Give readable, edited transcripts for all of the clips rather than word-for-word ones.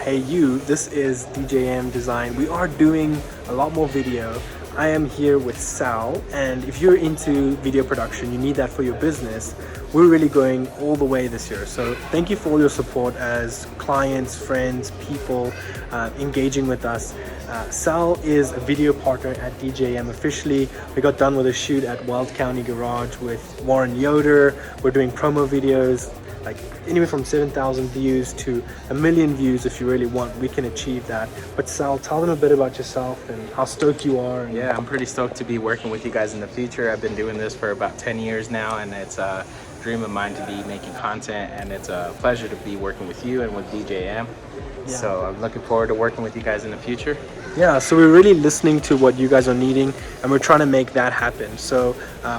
hey you, this is DJM.Design. We are doing a lot more video. I am here with Sal, and if you're into video production, you need that for your business, we're really going all the way this year. So thank you for all your support as clients, friends, people engaging with us. Sal is a video partner at DJM officially. We got done with a shoot at Weld County Garage with Warren Yoder. We're doing promo videos, like anywhere from 7,000 views to 1 million views if you really want. We can achieve that. But Sal, tell them a bit about yourself and how stoked you are. Yeah, I'm pretty stoked to be working with you guys in the future. I've been doing this for about 10 years now, and it's a dream of mine to be making content, and it's a pleasure to be working with you and with DJM. Yeah. So I'm looking forward to working with you guys in the future. Yeah, so we're really listening to what you guys are needing, and we're trying to make that happen. So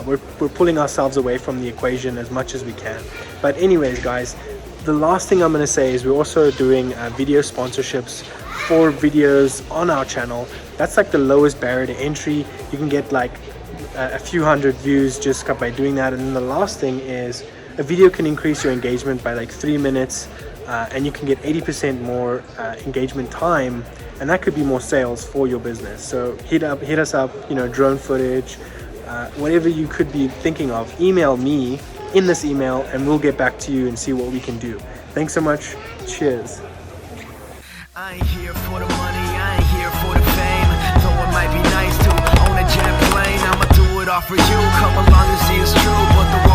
we're pulling ourselves away from the equation as much as we can. But anyways, guys, the last thing I'm going to say is we're also doing video sponsorships for videos on our channel. That's like the lowest barrier to entry. You can get like a few hundred views just by doing that. And then the last thing is a video can increase your engagement by like 3 minutes, and you can get 80% more engagement time, and that could be more sales for your business. So hit us up, drone footage, whatever you could be thinking of, email me in this email and we'll get back to you and see what we can do. Thanks so much. Cheers. I ain't here for the money, I ain't here for the fame. Though it might be nice to own a jet plane, I'ma do it all for you. Come along and see it's true, but the